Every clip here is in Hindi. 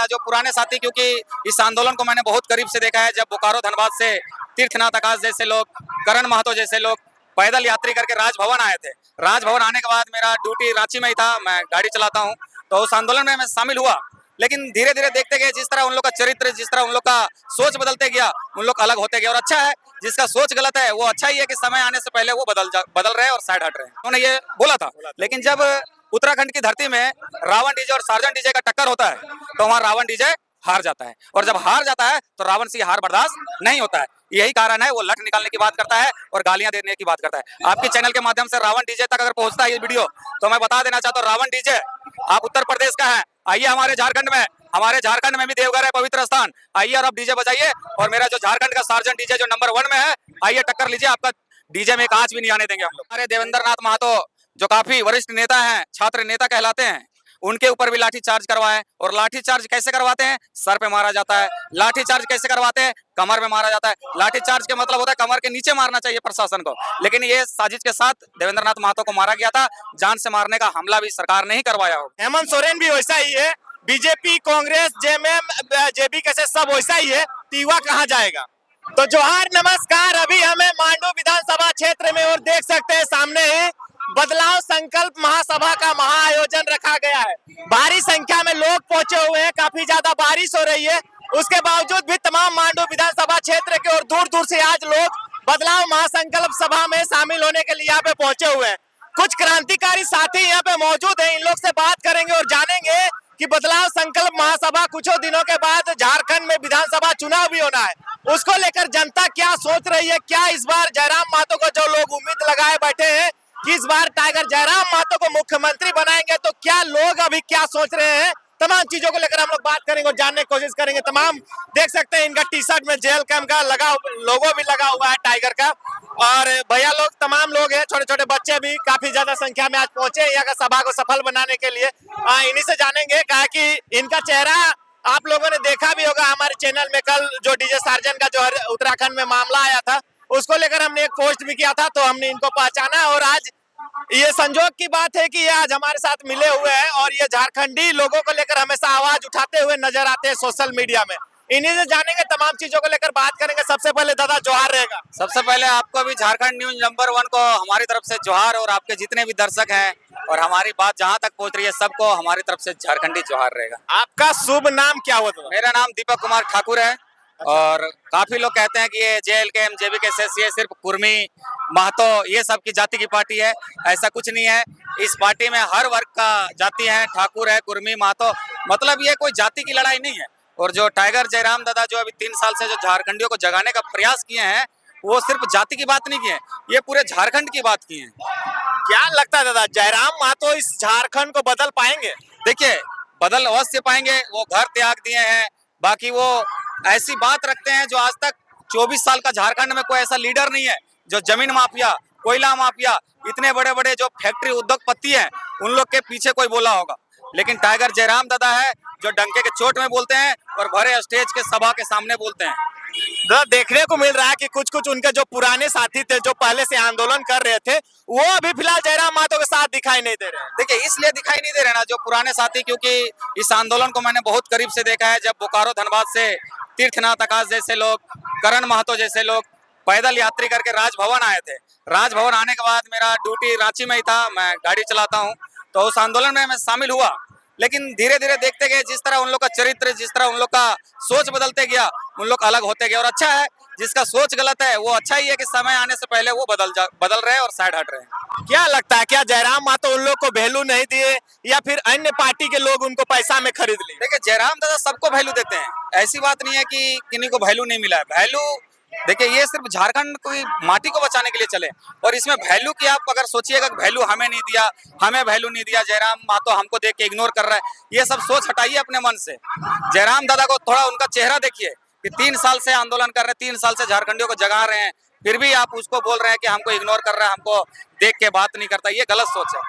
देना जो पुराने साथी, क्योंकि इस आंदोलन को मैंने बहुत करीब से देखा है। जब बोकारो धनबाद से तीर्थनाथ आकाश जैसे लोग, करण महतो जैसे लोग पैदल यात्री करके राजभवन आए थे। राजभवन आने के बाद मेरा ड्यूटी रांची में ही था, मैं गाड़ी चलाता हूँ, तो उस आंदोलन में मैं शामिल हुआ। लेकिन धीरे धीरे देखते गए जिस तरह उन लोग का चरित्र, जिस तरह उन लोग का सोच बदलते गया, उन लोग अलग होते गए। और अच्छा है, जिसका सोच गलत है वो अच्छा ही है कि समय आने से पहले वो बदल रहे हैं और साइड हट रहे हैं। उन्होंने ये बोला था। लेकिन जब उत्तराखंड की धरती में रावण डीजे और सार्जन डीजे का टक्कर होता है तो वहाँ रावण डीजे हार जाता है, और जब हार जाता है तो रावण से हार बर्दाश्त नहीं होता है। यही कारण है वो लठ निकालने की बात करता है और गालियां देने की बात करता है। आपके चैनल के माध्यम से रावण डीजे तक अगर पहुंचता है ये वीडियो, तो मैं बता देना चाहता हूँ, रावण डीजे आप उत्तर प्रदेश का है, आइए हमारे झारखंड में, हमारे झारखंड में भी देवघर है पवित्र स्थान, आइए और आप डीजे बजाइए। और मेरा जो झारखंड का सार्जन डीजे जो नंबर 1 में है, आइए टक्कर लीजिए, आपका डीजे में एक आंच भी नहीं आने देंगे हम लोग। हमारे देवेंद्र नाथ महतो जो काफी वरिष्ठ नेता हैं, छात्र नेता कहलाते हैं, उनके ऊपर भी लाठी चार्ज करवाए। और लाठी चार्ज कैसे करवाते हैं? सर पे मारा जाता है। लाठी चार्ज कैसे करवाते हैं? कमर में मारा जाता है। लाठी चार्ज के मतलब होता है कमर के नीचे मारना चाहिए प्रशासन को, लेकिन ये साजिश के साथ देवेंद्र नाथ महतो को मारा गया था। जान से मारने का हमला भी सरकार ने ही करवाया हो। हेमंत सोरेन भी वैसा ही है, बीजेपी, कांग्रेस, जेएमएम, जेबी कैसे सब वैसा ही है। तीवा कहाँ जाएगा? तो जोहार, नमस्कार। अभी हमें मांडू विधानसभा क्षेत्र में और देख सकते हैं सामने ही बदलाव संकल्प महासभा का महाआयोजन रखा गया है। भारी संख्या में लोग पहुंचे हुए हैं, काफी ज्यादा बारिश हो रही है, उसके बावजूद भी तमाम मांडू विधानसभा क्षेत्र के और दूर दूर से आज लोग बदलाव महासंकल्प सभा में शामिल होने के लिए यहाँ पे पहुंचे हुए हैं। कुछ क्रांतिकारी साथी यहाँ पे मौजूद हैं, इन लोग से बात करेंगे और जानेंगे कि बदलाव संकल्प महासभा कुछ दिनों के बाद झारखंड में विधानसभा चुनाव भी होना है, उसको लेकर जनता क्या सोच रही है। क्या इस बार जयराम महतो को जो लोग उम्मीद लगाए बैठे हैं कि इस बार टाइगर जयराम महतो को मुख्यमंत्री बनाएंगे, तो क्या लोग अभी क्या सोच रहे हैं, तमाम चीजों को लेकर हम लोग बात करेंगे और जानने की कोशिश करेंगे। तमाम देख सकते हैं इनका टी शर्ट में जेल कैंप का लोगो भी लगा हुआ है टाइगर का। और भैया लोग, तमाम लोग हैं, छोटे छोटे बच्चे भी काफी ज्यादा संख्या में आज पहुंचे यहाँ का सभा को सफल बनाने के लिए। इन्हीं से जानेंगे, कहा कि इनका चेहरा आप लोगों ने देखा भी होगा हमारे चैनल में। कल जो डीजे सार्जन का जो उत्तराखंड में मामला आया था, उसको लेकर हमने एक पोस्ट भी किया था, तो हमने इनको पहचाना। और आज ये संजोग की बात है कि ये आज हमारे साथ मिले हुए हैं और ये झारखंडी लोगों को लेकर हमेशा आवाज उठाते हुए नजर आते हैं सोशल मीडिया में। इन्हीं से जानेंगे, तमाम चीजों को लेकर बात करेंगे। सबसे पहले दादा जोहार रहेगा। सबसे पहले आपको भी झारखंड न्यूज नंबर 1 को हमारी तरफ से जोहार, और आपके जितने भी दर्शक हैं और हमारी बात जहां तक पहुंच रही है सबको हमारी तरफ से झारखंडी जोहार रहेगा। आपका शुभ नाम क्या हुआ? मेरा नाम दीपक कुमार ठाकुर है। और काफी लोग कहते हैं कि ये जेएलके, जेबीकेएसएस ये सिर्फ कुर्मी, महतो ये सब की जाति की पार्टी है। ऐसा कुछ नहीं है, इस पार्टी में हर वर्ग का जाति है, ठाकुर है, कुर्मी, महतो, मतलब ये कोई जाति की लड़ाई नहीं है। और जो टाइगर जयराम दादा जो अभी 3 साल से जो झारखंडियों को जगाने का प्रयास किए हैं, वो सिर्फ जाति की बात नहीं की है, ये पूरे झारखंड की बात की है। क्या लगता है दादा, जयराम महतो इस झारखंड को बदल पाएंगे? देखिए, बदल अवश्य पाएंगे। वो घर त्याग दिए हैं, बाकी वो ऐसी बात रखते हैं जो आज तक 24 साल का झारखंड में कोई ऐसा लीडर नहीं है जो जमीन माफिया, कोयला माफिया, इतने बड़े बड़े जो फैक्ट्री उद्योगपति हैं उन लोग के पीछे कोई बोला होगा। लेकिन टाइगर जयराम दादा है जो डंके के चोट में बोलते हैं और भरे स्टेज के सभा के सामने बोलते हैं। देखने को मिल रहा है कि कुछ कुछ उनके जो पुराने साथी थे, जो पहले से आंदोलन कर रहे थे, वो अभी फिलहाल जयराम महतो के साथ दिखाई नहीं दे रहे। देखिए, इसलिए दिखाई नहीं दे रहे ना जो पुराने साथी, क्योंकि इस आंदोलन को मैंने बहुत करीब से देखा है। जब बोकारो धनबाद से तीर्थनाथ आकाश जैसे लोग, करण महतो जैसे लोग पैदल यात्री करके राजभवन आए थे। राजभवन आने के बाद मेरा ड्यूटी रांची में ही था, मैं गाड़ी चलाता हूँ, तो उस आंदोलन में मैं शामिल हुआ। लेकिन धीरे धीरे देखते गए जिस तरह उन लोग का चरित्र, जिस तरह उन लोग का सोच बदलते गया, उन लोग अलग होते गए। और अच्छा है, जिसका सोच गलत है वो अच्छा ही है कि समय आने से पहले वो बदल रहे हैं और साइड हट रहे हैं। क्या लगता है, क्या जयराम महतो उन लोग को वैल्यू नहीं दिए या फिर अन्य पार्टी के लोग उनको पैसा में खरीद लिए? देखिए, जयराम दादा सबको वैल्यू देते हैं, ऐसी बात नहीं है कि किन्हीं को वैल्यू नहीं मिला है। वैल्यू देखिए, ये सिर्फ झारखंड की माटी को बचाने के लिए चले, और इसमें वैल्यू की आप अगर सोचिएगा कि वैल्यू हमें नहीं दिया, हमें वैल्यू नहीं दिया, जयराम महतो हमको देख के इग्नोर कर रहा है, ये सब सोच हटाइए अपने मन से। जयराम दादा को थोड़ा उनका चेहरा देखिए कि 3 साल से आंदोलन कर रहे हैं, 3 साल से झारखंडियों को जगा रहे हैं, फिर भी आप उसको बोल रहे हैं कि हमको इग्नोर कर रहा है, हमको देख के बात नहीं करता। ये गलत सोच है।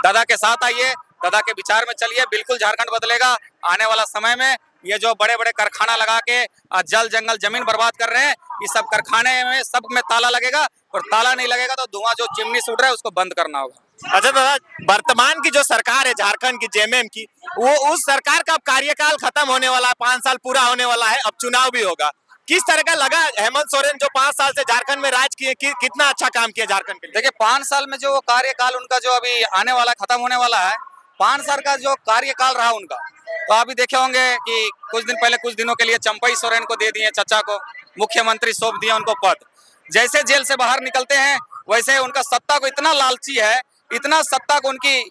दादा के साथ आइए, दादा के विचार में चलिए, बिल्कुल झारखंड बदलेगा आने वाला समय में। ये जो बड़े बड़े कारखाना लगा के जल जंगल जमीन बर्बाद कर रहे हैं, इस सब कारखाने में सब में ताला लगेगा, और ताला नहीं लगेगा तो धुआं जो चिमनी से उड़ रहा है उसको बंद करना होगा। अच्छा दादा, वर्तमान की जो सरकार है झारखंड की जेएमएम की, वो उस सरकार का अब कार्यकाल खत्म होने वाला है, 5 साल पूरा होने वाला है, अब चुनाव भी होगा। किस तरह का लगा हेमंत सोरेन जो 5 साल से झारखंड में राज किए, कितना अच्छा काम किया झारखंड के लिए? देखिए 5 साल में जो कार्यकाल उनका जो अभी आने वाला खत्म होने वाला है, 5 साल का जो कार्यकाल रहा उनका, तो अभी देखे होंगे कि कुछ दिन पहले कुछ दिनों के लिए चंपई सोरेन को दे दिए, चचा को मुख्यमंत्री सौंप दिया उनको पद। जैसे जेल से बाहर निकलते हैं वैसे उनका सत्ता को इतना लालची है, इतना सत्ता को उनकी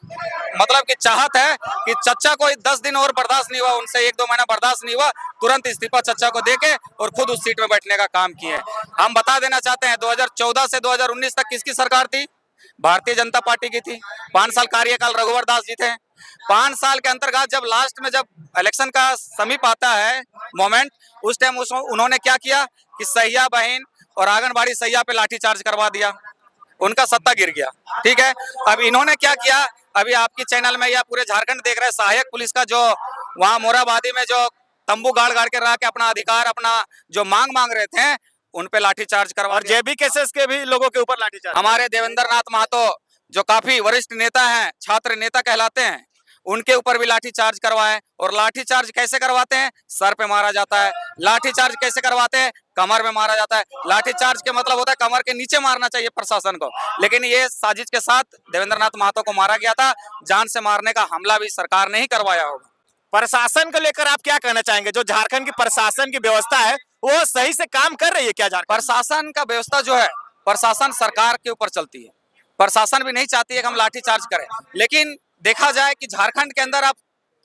मतलब कि चाहत है कि चचा को 10 दिन और बर्दाश्त नहीं हुआ, उनसे 1-2 महीना बर्दाश्त नहीं हुआ, तुरंत इस्तीफा चचा को देके और खुद उस सीट में बैठने का काम किए। हम बता देना चाहते हैं 2014 से 2019 तक किसकी सरकार थी? भारतीय जनता पार्टी की थी। 5 साल कार्यकाल रघुवर दास जी थे। 5 साल के अंतर्गत जब लास्ट में जब इलेक्शन का समीप आता है मोमेंट, उस टाइम उन्होंने क्या किया कि सैया बहन और आंगनबाड़ी सैया पे लाठीचार्ज करवा दिया, उनका सत्ता गिर गया। ठीक है, अब इन्होंने क्या किया, अभी आपकी चैनल में या पूरे झारखंड देख रहे हैं, सहायक पुलिस का जो वहाँ मोराबादी में जो तंबू गाड़ गाड़ के रह के अपना अधिकार, अपना जो मांग रहे थे, उन पे लाठीचार्ज करवा। और जेबी केसेस के भी लोगों के ऊपर लाठीचार्ज। हमारे देवेंद्र नाथ महतो जो काफी वरिष्ठ नेता हैं, छात्र नेता कहलाते हैं, उनके ऊपर भी लाठीचार्ज करवाए। और लाठीचार्ज कैसे करवाते हैं? सर पे मारा जाता है। लाठीचार्ज कैसे करवाते हैं? कमर में मारा जाता है। लाठीचार्ज के मतलब होता है कमर के नीचे मारना चाहिए प्रशासन को, लेकिन ये साजिश के साथ देवेंद्र नाथ महतो को मारा गया था। जान से मारने का हमला भी सरकार ने ही करवाया होगा। प्रशासन को लेकर आप क्या कहना चाहेंगे? जो झारखंड की प्रशासन की व्यवस्था है वो सही से काम कर रही है क्या झारखंड? प्रशासन का व्यवस्था जो है, प्रशासन सरकार के ऊपर चलती है। प्रशासन भी नहीं चाहती है कि हम लाठीचार्ज करें, लेकिन देखा जाए कि झारखंड के अंदर आप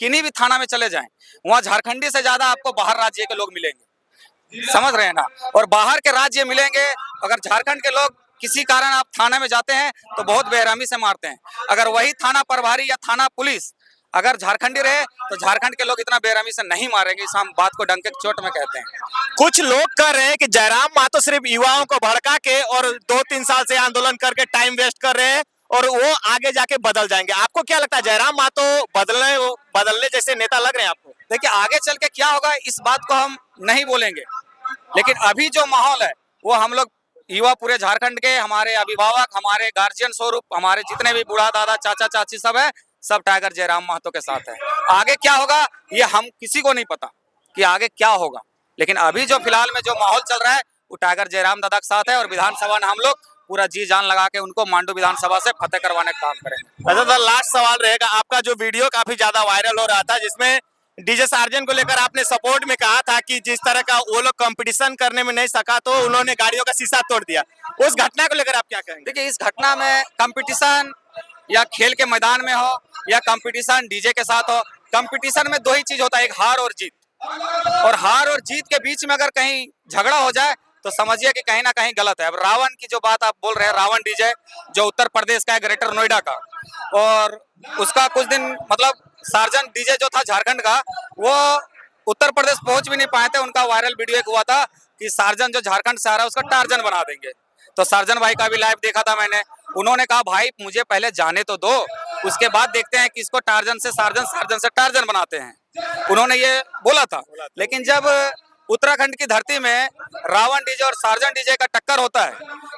किन्हीं भी थाना में चले जाएं, वहाँ झारखंडी से ज्यादा आपको बाहर राज्य के लोग मिलेंगे, समझ रहे हैं ना। और बाहर के राज्य मिलेंगे, अगर झारखंड के लोग किसी कारण आप थाने में जाते हैं तो बहुत बेरहमी से मारते हैं। अगर वही थाना प्रभारी या थाना पुलिस अगर झारखंडी रहे तो झारखंड के लोग इतना बेरहमी से नहीं मारेंगे। इस हम बात को डंके की चोट में कहते हैं। कुछ लोग कह रहे हैं कि जयराम महतो सिर्फ युवाओं को भड़का के और 2-3 साल से आंदोलन करके टाइम वेस्ट कर रहे हैं और वो आगे जाके बदल जाएंगे। आपको क्या लगता है, जयराम महतो बदलने जैसे नेता लग रहे हैं आपको? देखिए आगे चल के क्या होगा इस बात को हम नहीं बोलेंगे, लेकिन अभी जो माहौल है वो हम लोग युवा पूरे झारखंड के, हमारे अभिभावक, हमारे गार्जियन स्वरूप, हमारे जितने भी बूढ़ा दादा चाचा चाची सब है, सब टाइगर जयराम महतो के साथ है। आगे क्या होगा ये हम किसी को नहीं पता कि आगे क्या होगा, लेकिन अभी जो फिलहाल में जो माहौल चल रहा है वो टाइगर जयराम दादा के साथ है। और विधानसभा में हम लोग पूरा जी जान लगा के उनको मांडू विधानसभा से फतेह करवाने का काम करेंगे। अच्छा सर, लास्ट सवाल रहेगा, आपका जो वीडियो काफी ज्यादा वायरल हो रहा था जिसमें डीजे सार्जन को लेकर आपने सपोर्ट में कहा था कि जिस तरह का वो लोग कंपटीशन करने में नहीं सका तो उन्होंने गाड़ियों का शीशा तोड़ दिया, उस घटना को लेकर आप क्या कहेंगे? देखिए इस घटना में कंपटीशन या खेल के मैदान में हो या कंपटीशन डीजे के साथ हो, कंपटीशन में 2 ही चीज होता है, एक हार और जीत। और हार और जीत के बीच में अगर कहीं झगड़ा हो जाए तो समझिए कि कहीं ना कहीं गलत है। अब रावण की जो बात आप बोल रहे हैं, रावण डीजे जो उत्तर प्रदेश का है, ग्रेटर नोएडा का, और उसका कुछ दिन मतलब सार्जन डीजे जो था झारखंड का, वो उत्तर प्रदेश पहुंच भी नहीं पाए थे। उनका वायरल वीडियो एक हुआ था कि सार्जन जो झारखंड से आ रहा है उसका टार्जन बना देंगे। तो सार्जन भाई का भी लाइव देखा था मैंने, उन्होंने कहा भाई मुझे पहले जाने तो दो, उसके बाद देखते हैं कि इसको टार्जन से सार्जन, सार्जन से टार्जन बनाते हैं। उन्होंने ये बोला था। लेकिन जब उत्तराखंड की धरती में रावण डीजे और सार्जन डीजे का टक्कर होता है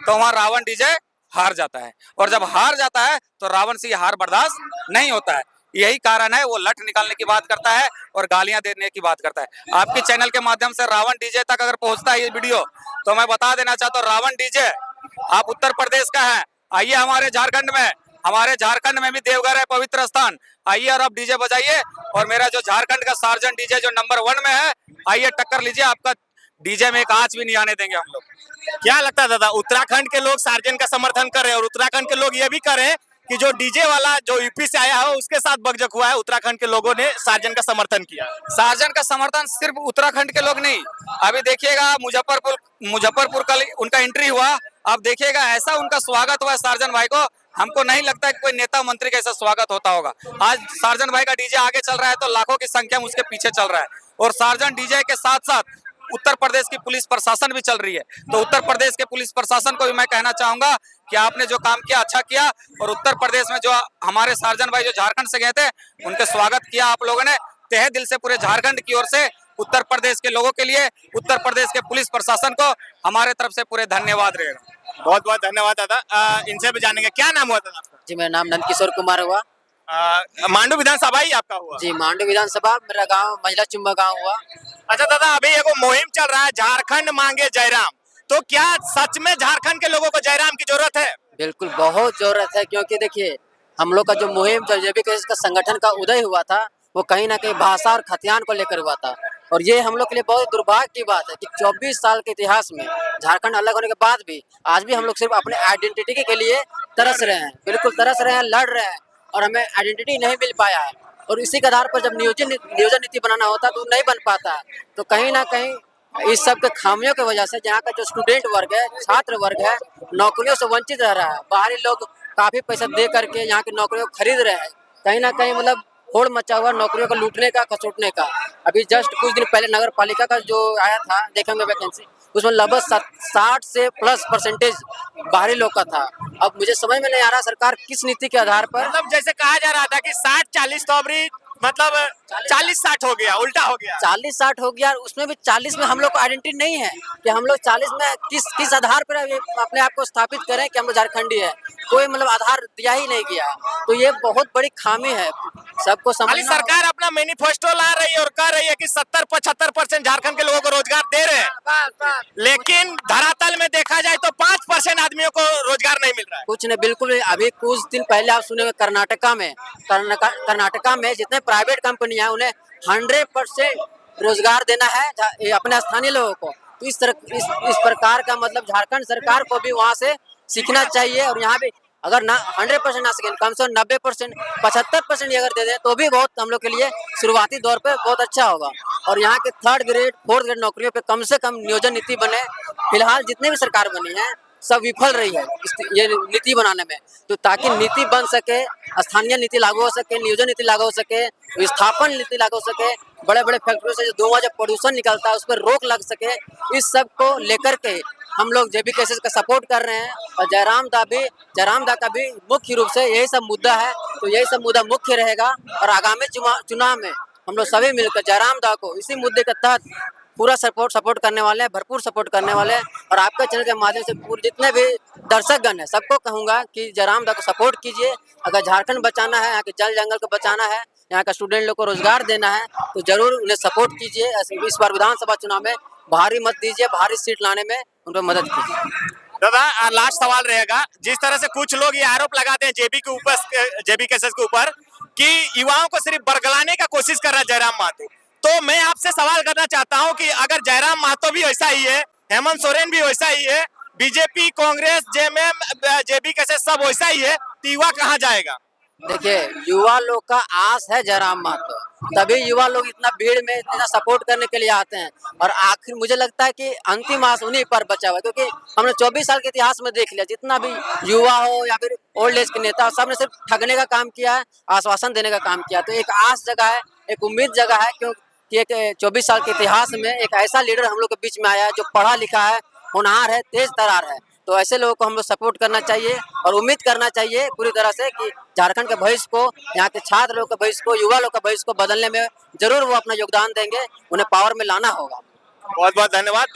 तो वहाँ रावण डीजे हार जाता है, और जब हार जाता है तो रावण से ये हार बर्दाश्त नहीं होता है। यही कारण है वो लठ निकालने की बात करता है और गालियां देने की बात करता है। आपके चैनल के माध्यम से रावण डीजे तक अगर पहुंचता है ये वीडियो तो मैं बता देना चाहता हूँ, रावण डीजे आप उत्तर प्रदेश का है, आइए हमारे झारखंड में, हमारे झारखंड में भी देवघर है पवित्र स्थान, आइए और आप डीजे बजाइए। और मेरा जो झारखंड का सार्जन डीजे जो नंबर 1 में है, आइए टक्कर लीजिए, आपका डीजे में एक आंच भी नहीं आने देंगे हम लोग। क्या लगता है दादा, उत्तराखंड के लोग सार्जन का समर्थन कर रहे हैं और उत्तराखंड के लोग ये भी कर रहे हैं कि जो डीजे वाला जो यूपी से आया है उसके साथ बकझक हुआ है, उत्तराखंड के लोगों ने सार्जन का समर्थन किया? सार्जन का समर्थन सिर्फ उत्तराखंड के लोग नहीं, अभी देखिएगा मुजफ्फरपुर का उनका एंट्री हुआ, आप देखिएगा ऐसा उनका स्वागत हुआ सार्जन भाई को, हमको नहीं लगता कि कोई नेता मंत्री का ऐसा स्वागत होता होगा। आज सार्जन भाई का डीजे आगे चल रहा है तो लाखों की संख्या में उसके पीछे चल रहा है, और सार्जन डीजे के साथ साथ उत्तर प्रदेश की पुलिस प्रशासन भी चल रही है। तो उत्तर प्रदेश के पुलिस प्रशासन को भी मैं कहना चाहूंगा कि आपने जो काम किया अच्छा किया, और उत्तर प्रदेश में जो हमारे सार्जन भाई जो झारखंड से गए थे उनके स्वागत किया आप लोगों ने तहे दिल से। पूरे झारखंड की ओर से उत्तर प्रदेश के लोगों के लिए उत्तर प्रदेश के पुलिस प्रशासन को हमारे तरफ से पूरे धन्यवाद रहेगा। बहुत बहुत धन्यवाद दादा। इनसे भी जानेंगे, क्या नाम हुआ था आपका? जी, मेरा नाम नंदकिशोर कुमार हुआ। मांडू विधानसभा ही आपका हुआ? जी, मांडू विधानसभा मेरा गांव मंझला चुम्बा गांव हुआ। अच्छा दादा, अभी एगो मुहिम चल रहा है, झारखंड मांगे जयराम। तो क्या सच में झारखंड के लोगों को जयराम की जरूरत है? बिल्कुल बहुत जरूरत है, क्योंकि देखिए हम लोग का जो मुहिम जो जेबी का इसका संगठन का उदय हुआ था, वो कहीं ना कहीं भाषा और खतियान को लेकर हुआ था। और ये हम लोग के लिए बहुत दुर्भाग्य की बात है कि 24 साल के इतिहास में झारखंड अलग होने के बाद भी आज भी हम लोग सिर्फ अपने आइडेंटिटी के लिए तरस रहे हैं, बिल्कुल तरस रहे हैं, लड़ रहे हैं, और हमें आइडेंटिटी नहीं मिल पाया है। और इसी के आधार पर जब नियोजन नीति बनाना होता है तो नहीं बन पाता है। तो कहीं ना कहीं इस सब के खामियों की वजह से यहाँ का जो स्टूडेंट वर्ग है, छात्र वर्ग है, नौकरियों से वंचित रह रहा है। बाहरी लोग काफी पैसा दे करके यहाँ की नौकरियों को खरीद रहे हैं। कहीं ना कहीं मतलब होड़ मचा हुआ नौकरियों को लूटने का, खसोटने का। अभी जस्ट कुछ दिन पहले नगर पालिका का जो आया था, देखेंगे वैकेंसी, उसमें लगभग 60 से प्लस परसेंटेज बाहरी लोग का था। अब मुझे समझ में नहीं आ रहा सरकार किस नीति के आधार पर, मतलब जैसे कहा जा रहा था कि 60-40 तो अभी मतलब 40-60 हो गया, उल्टा हो गया। 40-60 हो गया। उसमें भी 40 में हम लोग को आइडेंटिटी नहीं है कि हम लोग 40 में किस आधार पर अपने आप को स्थापित करें कि हम लोग झारखंडी है। कोई मतलब आधार दिया ही नहीं गया। तो ये बहुत बड़ी खामी है, सबको खाली समझना सरकार अपना मैनिफेस्टो ला रही है और कह रही है कि 70-75% झारखंड के लोगों को रोजगार दे रहे हैं, लेकिन धरातल में देखा जाए तो 5% आदमियों को रोजगार नहीं मिल रहा है। कुछ नहीं, बिल्कुल नहीं। अभी कुछ दिन पहले आप सुने कर्नाटका में जितने प्राइवेट कंपनी है उन्हें 100% रोजगार देना है ये अपने स्थानीय लोगों को। तो इस प्रकार का मतलब झारखंड सरकार को भी वहाँ से सीखना चाहिए। और यहाँ भी अगर ना 100% ना सके, कम से कम 90%, 75% अगर दे दें तो भी बहुत हम लोग के लिए शुरुआती दौर पे बहुत अच्छा होगा। और यहाँ के 3rd ग्रेड 4th ग्रेड नौकरियों पे कम से कम नियोजन नीति बने। फिलहाल जितने भी सरकार बनी है सब विफल रही है ये नीति बनाने में। तो ताकि नीति बन सके, स्थानीय नीति लागू हो सके, नियोजन नीति लागू हो सके, विस्थापन नीति लागू हो सके, बड़े बड़े फैक्ट्रियों से जो धुआं जब प्रदूषण निकलता है उस पर रोक लग सके, इस सब को लेकर के हम लोग जेबी केसेस का सपोर्ट कर रहे हैं। और जयराम दा का भी मुख्य रूप से यही सब मुद्दा है। तो यही सब मुद्दा मुख्य रहेगा और आगामी चुनाव में हम लोग सभी मिलकर जयराम दा को इसी मुद्दे के तहत पूरा सपोर्ट करने वाले हैं, भरपूर सपोर्ट करने वाले हैं। और आपके चैनल के माध्यम से पूरे जितने भी दर्शकगण हैं सबको कहूँगा कि जयराम दा को सपोर्ट कीजिए। अगर झारखंड बचाना है, यहाँ के जल जंगल को बचाना है, यहाँ का स्टूडेंट लोग को रोजगार देना है, तो जरूर उन्हें सपोर्ट कीजिए। इस बार विधानसभा चुनाव में भारी मत दीजिए, भारी सीट लाने में उनको मदद कीजिए। दादा, लास्ट सवाल रहेगा, जिस तरह से कुछ लोग ये आरोप लगाते हैं जेबी केसेस के ऊपर कि युवाओं को सिर्फ बरगलाने का कोशिश कर रहा है जयराम महतो, तो मैं आपसे सवाल करना चाहता हूं कि अगर जयराम महतो भी वैसा ही है, हेमंत सोरेन भी वैसा ही है, बीजेपी, कांग्रेस, जेएमएम, जेबी केसेस सब वैसा ही है, तो युवा कहाँ जाएगा? देखिए, युवा लोग का आस है जयराम महतो, तभी युवा लोग इतना भीड़ में इतना सपोर्ट करने के लिए आते हैं। और आखिर मुझे लगता है कि अंतिम आस उन्हीं पर बचा हुआ है, क्योंकि हमने 24 साल के इतिहास में देख लिया, जितना भी युवा हो या फिर ओल्ड एज के नेता, सबने सिर्फ ठगने का काम किया है, आश्वासन देने का काम किया। तो एक आस जगह है, एक उम्मीद जगह है, क्योंकि एक 24 साल के इतिहास में एक ऐसा लीडर हम लोग के बीच में आया है जो पढ़ा लिखा है, होनहार है, तेज तरार है। तो ऐसे लोगों को हम लोग सपोर्ट करना चाहिए और उम्मीद करना चाहिए पूरी तरह से कि झारखंड के भविष्य को, यहाँ के छात्र लोग के भविष्य को, युवा लोग के भविष्य को बदलने में जरूर वो अपना योगदान देंगे, उन्हें पावर में लाना होगा। बहुत बहुत धन्यवाद।